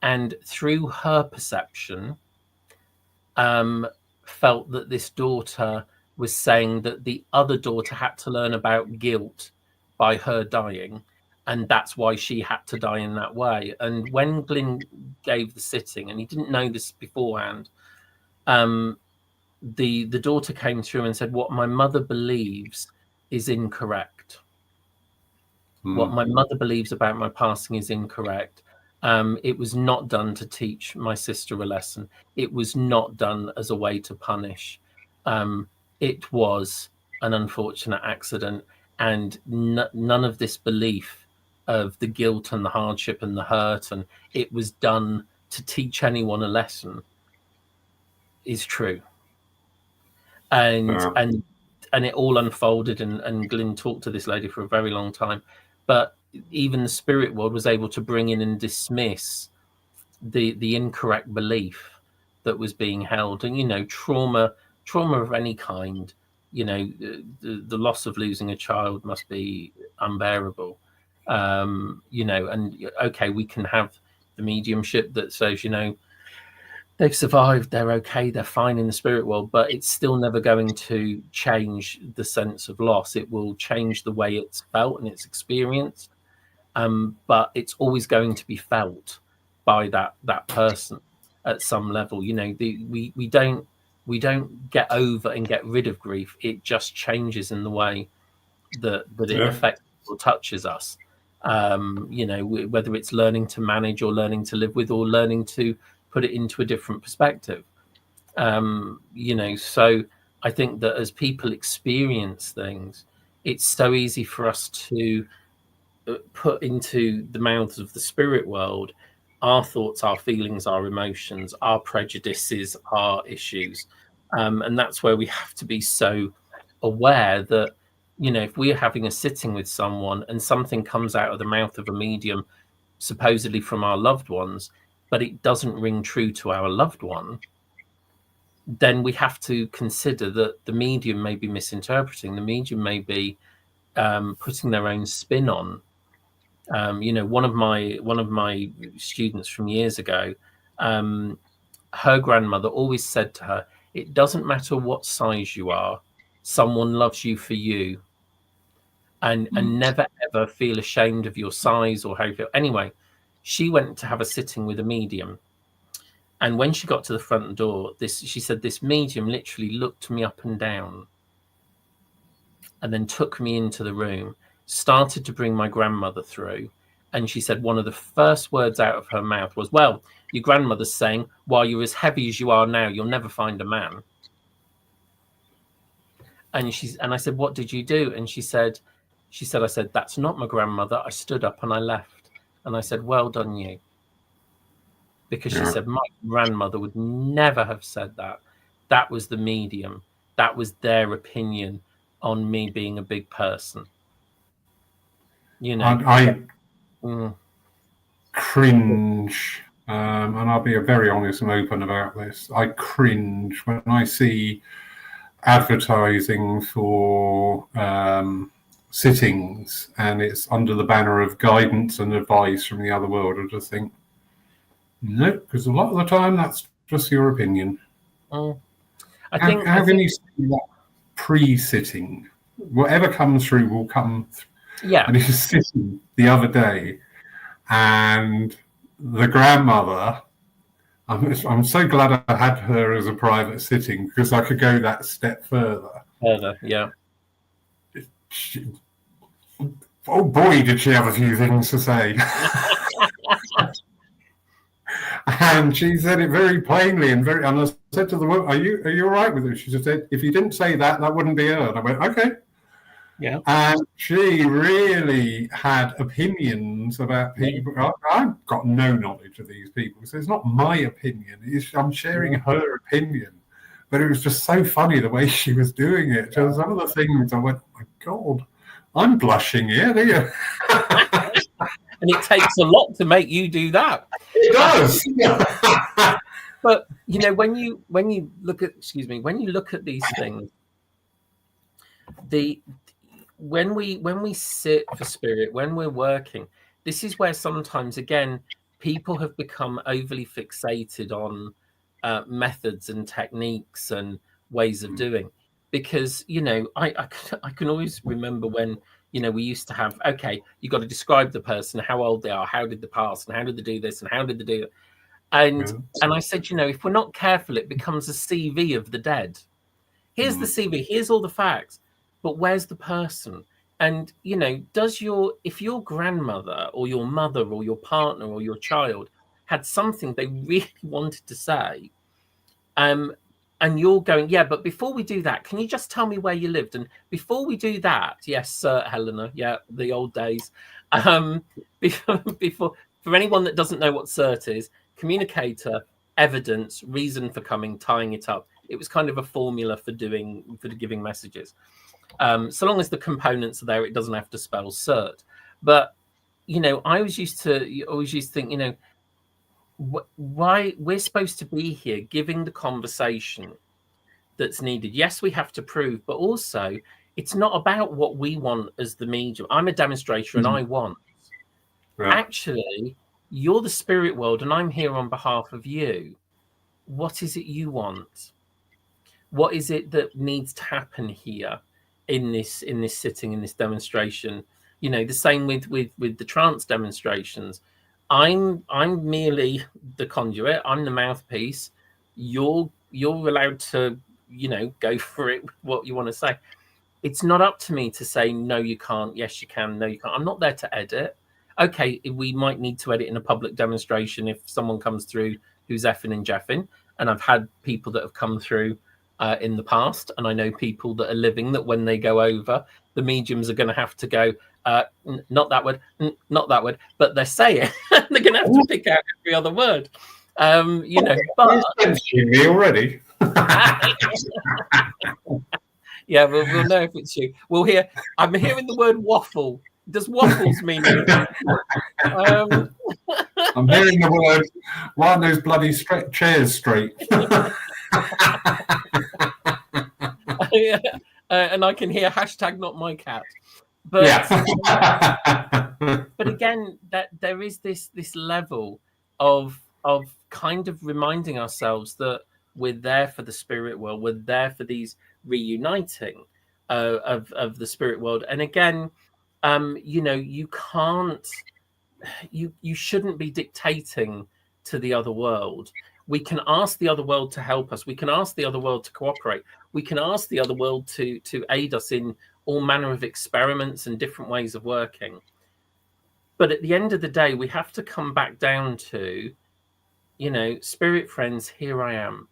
and through her perception, felt that this daughter was saying that the other daughter had to learn about guilt by her dying, and that's why she had to die in that way. And when Glyn gave the sitting, and he didn't know this beforehand, the daughter came through and said, what my mother believes is incorrect. What my mother believes about my passing is incorrect. It was not done to teach my sister a lesson. It was not done as a way to punish. It was an unfortunate accident, and none of this belief of the guilt and the hardship and the hurt, and it was done to teach anyone a lesson, is true. And it all unfolded, and Glyn talked to this lady for a very long time. But even the spirit world was able to bring in and dismiss the incorrect belief that was being held. And, trauma of any kind, the loss of losing a child must be unbearable. And okay, we can have the mediumship that says, they've survived, they're okay, they're fine in the spirit world, but it's still never going to change the sense of loss. It will change the way it's felt and it's experienced, but it's always going to be felt by that person at some level. We don't get over and get rid of grief. It just changes in the way that it affects or touches us. Whether it's learning to manage or learning to live with or learning to put it into a different perspective. So I think that as people experience things, it's so easy for us to put into the mouths of the spirit world our thoughts, our feelings, our emotions, our prejudices, our issues. And that's where we have to be so aware that, if we're having a sitting with someone and something comes out of the mouth of a medium, supposedly from our loved ones, but it doesn't ring true to our loved one, then we have to consider that the medium may be misinterpreting. The medium may be putting their own spin on. One of my students from years ago, her grandmother always said to her, "It doesn't matter what size you are, someone loves you for you, and never ever feel ashamed of your size or how you feel." Anyway, she went to have a sitting with a medium. And when she got to the front door, she said this medium literally looked me up and down and then took me into the room started to bring my grandmother through. And she said one of the first words out of her mouth was, well, your grandmother's saying, while you're as heavy as you are now, you'll never find a man. And I said, what did you do? And she said, I said, that's not my grandmother. I stood up and I left. And I said, well done, you. Because she said, my grandmother would never have said that. That was the medium. That was their opinion on me being a big person. You know, I cringe, and I'll be very honest and open about this. I cringe when I see advertising for sittings and it's under the banner of guidance and advice from the other world. I just think, no, because a lot of the time that's just your opinion. I think how can you see that pre-sitting? Whatever comes through will come through. Yeah. And he was sitting the other day, and the grandmother, I'm so glad I had her as a private sitting because I could go that step further. Yeah. Oh boy, did she have a few things to say. And she said it very plainly and I said to the woman, are you all right with it? She said, if you didn't say that, that wouldn't be her. And I went, okay. Yeah. And she really had opinions about people. I've got no knowledge of these people, so it's not my opinion. I'm sharing her opinion. But it was just so funny the way she was doing it. Just some of the things I went, oh my God, I'm blushing here, do you? And it takes a lot to make you do that. It does. But you know, when you look at these things, when we sit for spirit, when we're working, this is where sometimes again people have become overly fixated on methods and techniques and ways of doing, because you know I can always remember when, you know, we used to have, okay, you got to describe the person, how old they are, how did they pass, and how did they do this, and how did they do that. And I said, you know, if we're not careful, it becomes a CV of the dead. Here's the CV, here's all the facts, but where's the person? And, you know, if your grandmother or your mother or your partner or your child had something they really wanted to say, and you're going, yeah, but before we do that, can you just tell me where you lived? And before we do that, yes, Helena, yeah, the old days. Before, for anyone that doesn't know what CERT is, communicator, evidence, reason for coming, tying it up. It was kind of a formula for giving messages. So long as the components are there, it doesn't have to spell CERT. But you know, I always used to think, you know, why we're supposed to be here giving the conversation that's needed. Yes, we have to prove, but also it's not about what we want as the medium. I'm a demonstrator and I want. Right. Actually, you're the spirit world and I'm here on behalf of you. What is it you want? What is it that needs to happen here in this sitting, in this demonstration? You know, the same with the trance demonstrations. I'm merely the conduit. I'm the mouthpiece. You're allowed to, you know, go for it with what you want to say. It's not up to me to say, no, you can't. Yes, you can. No, you can't. I'm not there to edit. Okay, we might need to edit in a public demonstration if someone comes through who's effing and jeffing. And I've had people that have come through in the past. And I know people that are living that when they go over, the mediums are going to have to go, not that word, not that word, but they're saying they're going to have to pick out every other word. You know, but me already. Yeah, we'll know if it's you. We'll hear. I'm hearing the word waffle. Does waffles mean anything? I'm hearing the word. Why aren't those bloody chairs straight? And I can hear hashtag not my cat. But but again, that there is this level of kind of reminding ourselves that we're there for the spirit world. We're there for these reuniting of the spirit world. And again, you know, you can't, you shouldn't be dictating to the other world. We can ask the other world to help us. We can ask the other world to cooperate. We can ask the other world to aid us in all manner of experiments and different ways of working. But at the end of the day, we have to come back down to, spirit friends, here I am.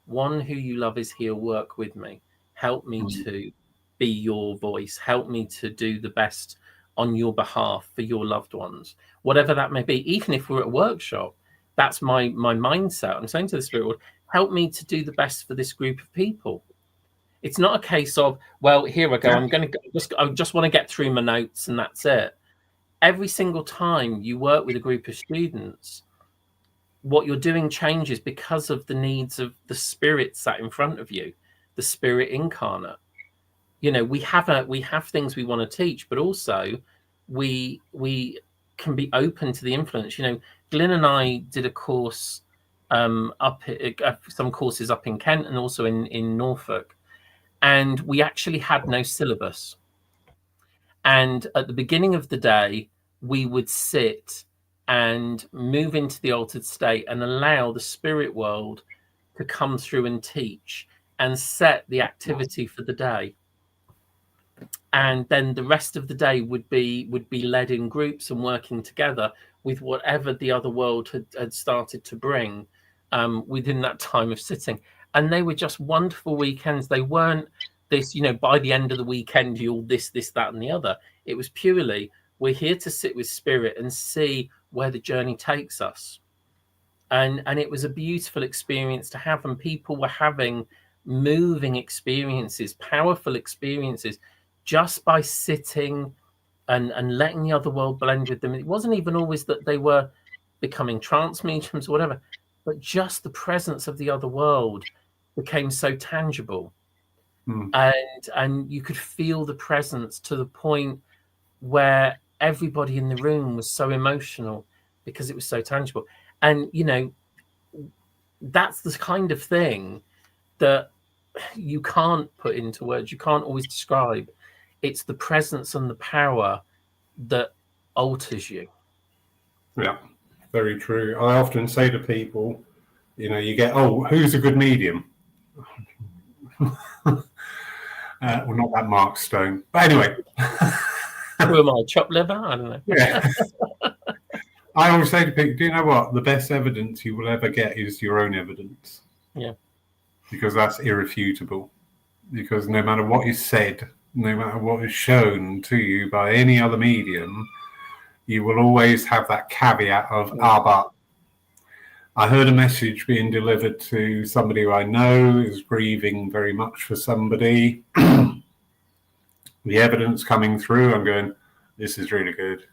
One who you love is here, work with me. Help me to be your voice. Help me to do the best on your behalf for your loved ones, whatever that may be. Even if we're at a workshop, that's my mindset. I'm saying to the spirit world, help me to do the best for this group of people. It's not a case of, well, here I go. I just want to get through my notes and that's it. Every single time you work with a group of students, what you're doing changes because of the needs of the spirit sat in front of you, the spirit incarnate. We have things we want to teach, but also we can be open to the influence. Glyn and I did a course some courses up in Kent and also in Norfolk, and we actually had no syllabus. And at the beginning of the day, we would sit and move into the altered state and allow the spirit world to come through and teach and set the activity for the day. And then the rest of the day would be led in groups and working together with whatever the other world had started to bring within that time of sitting. And they were just wonderful weekends. They weren't this, by the end of the weekend, you'll this, that, and the other. It was purely, we're here to sit with spirit and see where the journey takes us. And it was a beautiful experience to have. And people were having moving experiences, powerful experiences, just by sitting and letting the other world blend with them. It wasn't even always that they were becoming trance mediums or whatever, but just the presence of the other world became so tangible. And you could feel the presence to the point where everybody in the room was so emotional because it was so tangible. And, that's the kind of thing that you can't put into words. You can't always describe. It's the presence and the power that alters you. Yeah, very true. I often say to people, you get, who's a good medium? Well, not that Mark Stone. But anyway. Who am I, chopped liver? I don't know. Yeah. I always say to people, do you know what? The best evidence you will ever get is your own evidence. Yeah. Because that's irrefutable. Because no matter what is said, no matter what is shown to you by any other medium, you will always have that caveat of, but I heard a message being delivered to somebody who I know is grieving very much for somebody. The evidence coming through, I'm going, this is really good.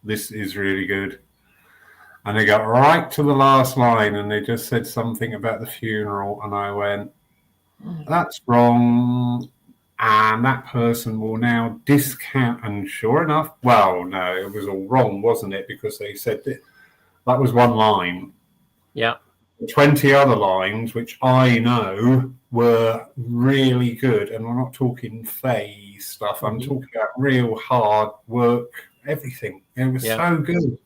This is really good. And they got right to the last line and they just said something about the funeral. And I went, that's wrong. And that person will now discount. And sure enough, well, no, it was all wrong, wasn't it? Because they said that was one line. Yeah. 20 other lines, which I know were really good. And we're not talking phase stuff. I'm talking about real hard work, everything. It was so good.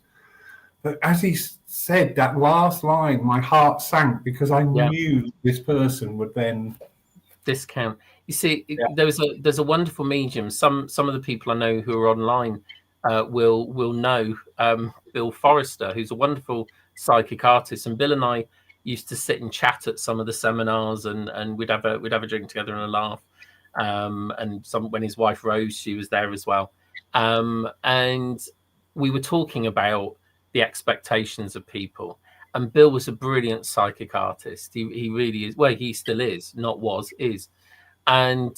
But as he said that last line, my heart sank because I knew this person would then discount. You see, there's a wonderful medium. Some of the people I know who are online will know Bill Forrester, who's a wonderful psychic artist. And Bill and I used to sit and chat at some of the seminars, and we'd have a drink together and a laugh. And when his wife Rose, she was there as well. And we were talking about the expectations of people. And Bill was a brilliant psychic artist. He really is. Well, he still is, not was, is. And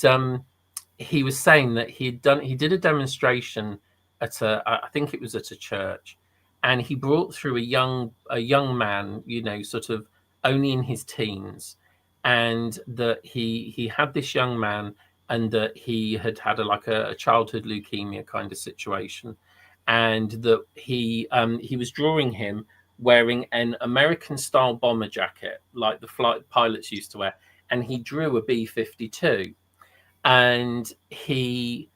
he was saying that he did a demonstration at I think it was at a church, and he brought through a young man, sort of only in his teens, and that he had this young man, and that he had a childhood leukemia kind of situation, and that he was drawing him wearing an American-style bomber jacket like the flight pilots used to wear, and he drew a B-52, and he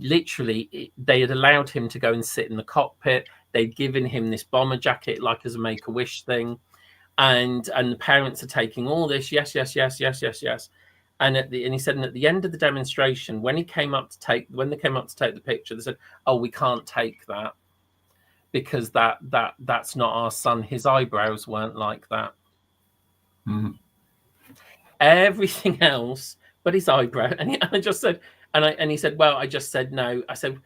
literally, they had allowed him to go and sit in the cockpit. They'd given him this bomber jacket like as a Make-A-Wish thing, and the parents are taking all this, yes, And he said, and at the end of the demonstration, when they came up to take the picture, they said, "Oh, we can't take that because that's not our son. His eyebrows weren't like that." Mm. Everything else but his eyebrow. And I just said, and he said, "Well, I just said no." I said,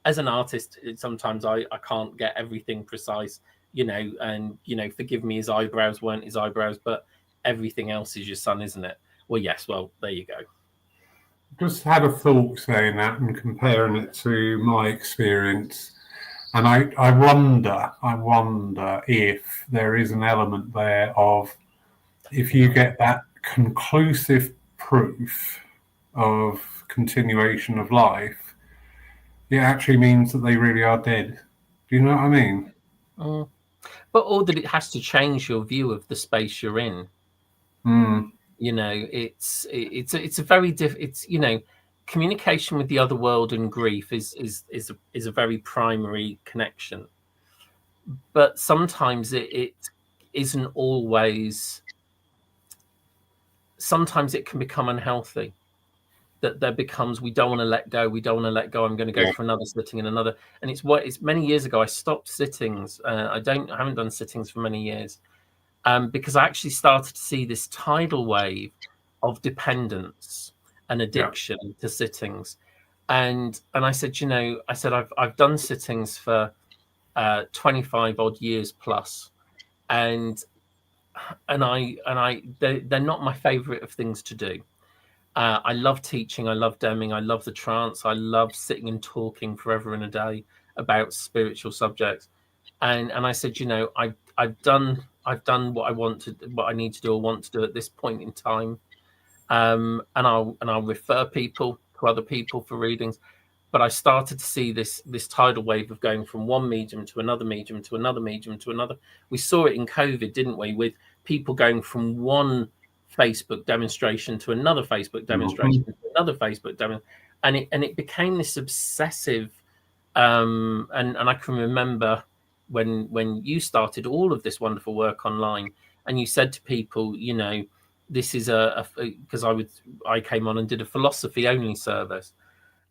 as an artist, sometimes I can't get everything precise, and forgive me, his eyebrows weren't his eyebrows, but everything else is your son, isn't it? Well, yes. Well, there you go. Just had a thought saying that and comparing it to my experience. And I wonder if there is an element there of, if you get that conclusive proof of continuation of life, it actually means that they really are dead. Do you know what I mean? But that it has to change your view of the space you're in. Mm. It's a very communication with the other world and grief is a very primary connection. But sometimes it isn't always. Sometimes it can become unhealthy. That there becomes, we don't want to let go. We don't want to let go. I'm going to go for another sitting and another. And it's many years ago I stopped sittings. I haven't done sittings for many years, because I actually started to see this tidal wave of dependence and addiction to sittings. And I said, I've done sittings for 25 odd years plus, and they're not my favorite of things to do. I love teaching. I love demming. I love the trance. I love sitting and talking forever and a day about spiritual subjects. And I said, I've done what I need to do or want to do at this point in time. And I'll refer people to other people for readings. But I started to see this tidal wave of going from one medium to another medium to another medium to another. We saw it in COVID, didn't we? With people going from one Facebook demonstration to another Facebook demonstration to another Facebook demonstration, and it became this obsessive. And I can remember when you started all of this wonderful work online, and you said to people, this is because I came on and did a philosophy only service.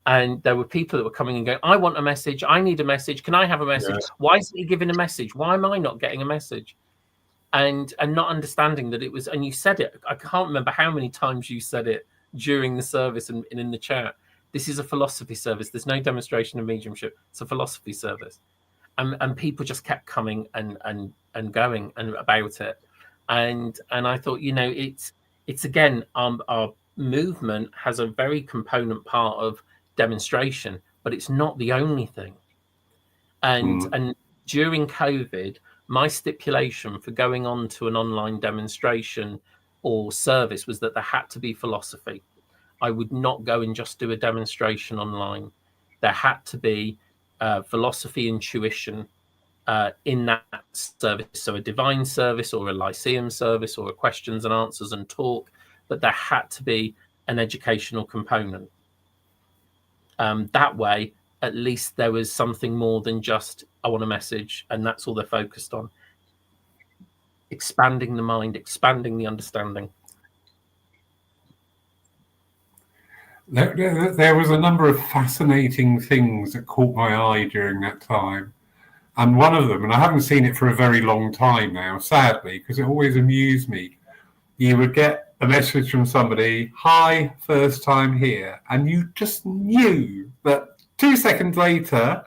And there were people that were coming and going, I want a message. I need a message. Can I have a message? Yes. Why isn't he giving a message? Why am I not getting a message? And not understanding that it was, and you said it, I can't remember how many times you said it during the service and in the chat. This is a philosophy service. There's no demonstration of mediumship. It's a philosophy service. And people just kept coming and going and about it. And I thought, it's again, our movement has a very component part of demonstration, but it's not the only thing. And during COVID, my stipulation for going on to an online demonstration or service was that there had to be philosophy. I would not go and just do a demonstration online. There had to be philosophy, intuition in that service. So a divine service or a Lyceum service or a questions and answers and talk, but there had to be an educational component. That way, at least there was something more than just, I want a message, and that's all they're focused on. Expanding the mind, expanding the understanding. There was a number of fascinating things that caught my eye during that time. And one of them, and I haven't seen it for a very long time now, sadly, because it always amused me. You would get a message from somebody, hi, first time here. And you just knew that 2 seconds later,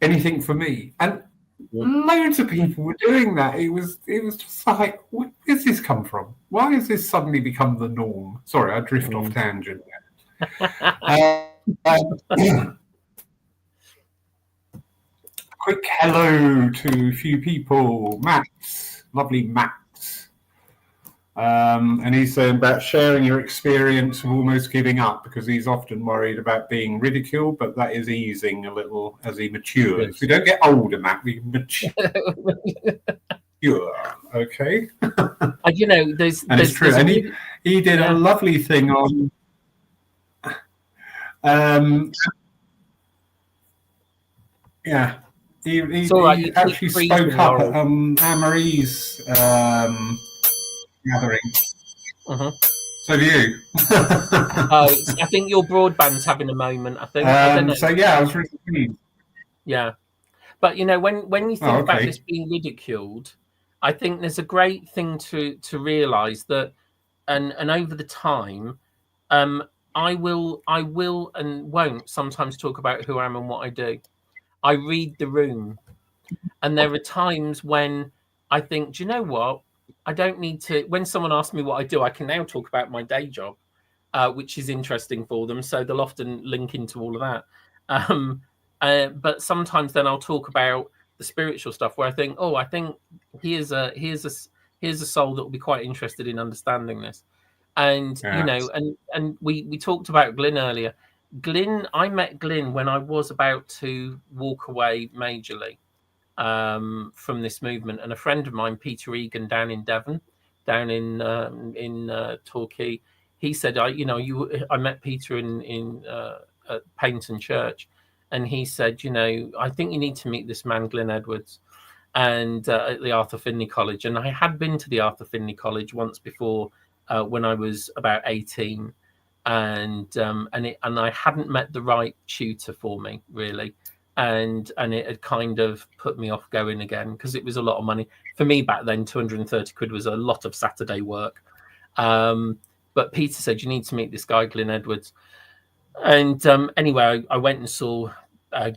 anything for me. And loads of people were doing that. It was just like, where does this come from? Why has this suddenly become the norm? Sorry, I drift off tangent there. Quick hello to a few people. Matt, lovely Matt. And he's saying about sharing your experience of almost giving up because he's often worried about being ridiculed, but that is easing a little as he matures. Yes. We don't get older, Matt. We mature. Okay. There's it's true. And he did a lovely thing on. He actually spoke up at Anne-Marie's gathering. So So do you. Oh, I think your broadband's having a moment. I think I don't know. So yeah, I was really pleased. Yeah, but you know, when you think about Okay. this being ridiculed, I think there's a great thing to realise that, and over the time, um, I will and won't sometimes talk about who I am and what I do. I read the room, and there are times when I think, do you know what? I don't need to. When someone asks me what I do, I can now talk about my day job, which is interesting for them. So they'll often link into all of that. Um, but sometimes then I'll talk about the spiritual stuff where I think, oh, I think here's a soul that will be quite interested in understanding this. And you Yeah. know, and we talked about Glyn earlier. Glyn, I met Glyn when I was about to walk away majorly from this movement, and a friend of mine, Peter Egan, down in Devon, down in Torquay, he said, I met Peter in at Paignton Church, and he said, I think you need to meet this man, Glyn Edwards, and at the Arthur Findlay College. And I had been to the Arthur Findlay College once before when I was about 18, and I hadn't met the right tutor for me, really. And it had kind of put me off going again because it was a lot of money for me back then. 230 quid was a lot of Saturday work. But Peter said, you need to meet this guy, Glyn Edwards. And anyway, I went and saw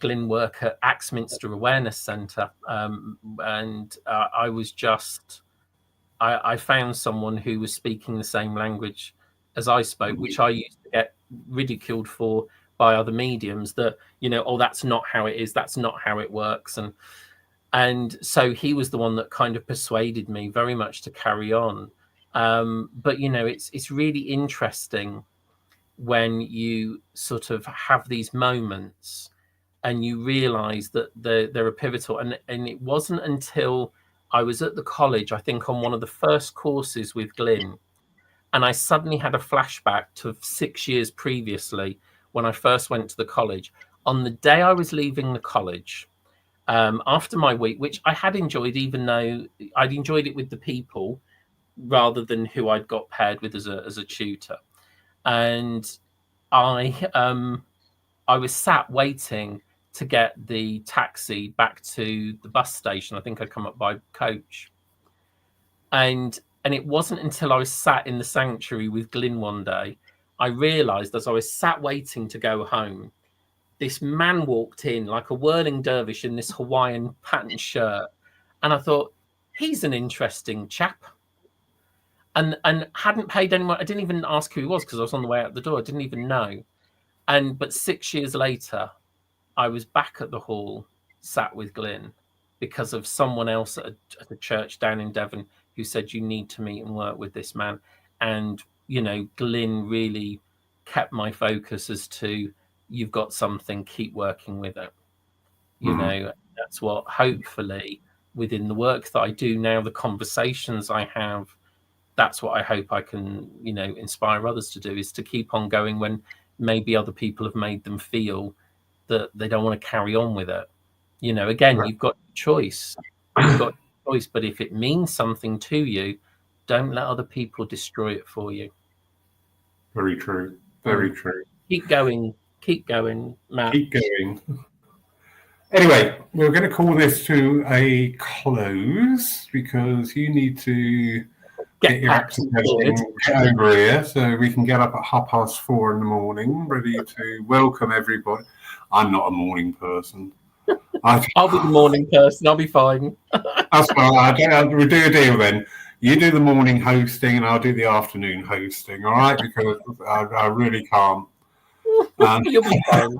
Glyn work at Axminster Awareness Centre, and I was just I found someone who was speaking the same language as I spoke, which I used to get ridiculed for by other mediums, that oh, that's not how it is, that's not how it works. And so he was the one that kind of persuaded me very much to carry on. But it's really interesting when you sort of have these moments and you realize that they're a pivotal. And it wasn't until I was at the college, I think on one of the first courses with Glyn, and I suddenly had a flashback to 6 years previously when I first went to the college. On the day I was leaving the college, after my week, which I had enjoyed, even though I'd enjoyed it with the people rather than who I'd got paired with as a tutor. And I was sat waiting to get the taxi back to the bus station. I think I'd come up by coach. And it wasn't until I was sat in the sanctuary with Glyn one day, I realised as I was sat waiting to go home, this man walked in like a whirling dervish in this Hawaiian patterned shirt. And I thought, he's an interesting chap. And hadn't paid anyone. I didn't even ask who he was because I was on the way out the door. I didn't even know. But 6 years later, I was back at the hall, sat with Glyn, because of someone else at a church down in Devon who said, you need to meet and work with this man. And, Glyn really kept my focus as to, you've got something, keep working with it. That's what, hopefully, within the work that I do now, the conversations I have, that's what I hope I can, inspire others to do, is to keep on going when maybe other people have made them feel that they don't want to carry on with it. Again, you've got choice. You've got choice, but if it means something to you, don't let other people destroy it for you. Very true. Very true. Keep going, Matt. Keep going. Anyway, we're going to call this to a close because you need to get your act together, get over here, so we can get up at 4:30 in the morning, ready to welcome everybody. I'm not a morning person. I'll be the morning person. I'll be fine. That's fine. We'll do a deal then. You do the morning hosting, and I'll do the afternoon hosting. All right, because I really can't. You'll be fine.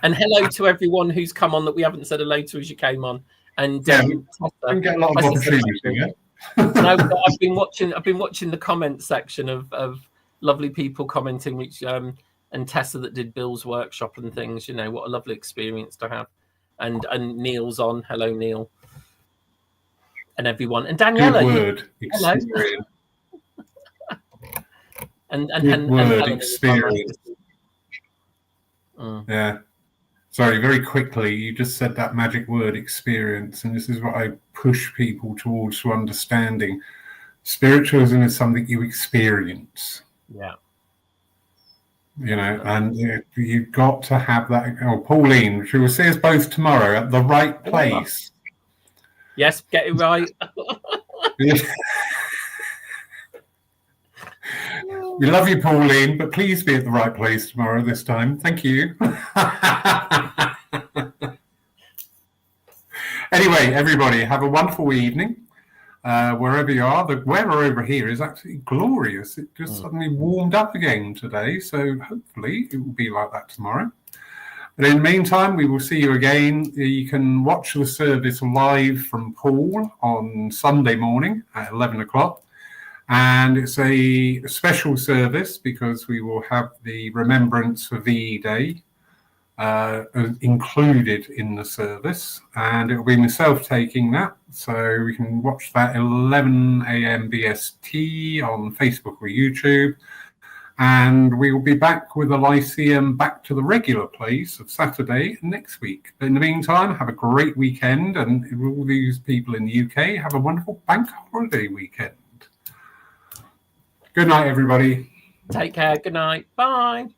And hello to everyone who's come on that we haven't said hello to as you came on. And yeah, we get a lot of opportunity. Yeah? No, I've been watching the comment section of lovely people commenting, which and Tessa that did Bill's workshop and things. What a lovely experience to have. And Neil's on. Hello, Neil. And everyone. And Daniela. Good word. Hello. and word experience. Yeah. Sorry, very quickly, you just said that magic word, experience, and this is what I push people towards, to understanding Spiritualism is something you experience. Yeah. And you've got to have that. Oh, Pauline, she will see us both tomorrow at the right place. Yes, get it right. We love you, Pauline, but please be at the right place tomorrow this time. Thank you. Anyway, everybody, have a wonderful evening. Wherever you are, the weather over here is absolutely glorious. It just suddenly warmed up again today, so hopefully it will be like that tomorrow. But in the meantime, we will see you again. You can watch the service live from Paul on Sunday morning at 11 o'clock. And it's a special service because we will have the Remembrance for VE Day included in the service. And it will be myself taking that. So we can watch that 11 a.m. BST on Facebook or YouTube. And we will be back with the Lyceum back to the regular place of Saturday next week. But in the meantime, have a great weekend. And all these people in the UK, have a wonderful bank holiday weekend. Good night, everybody. Take care. Good night. Bye.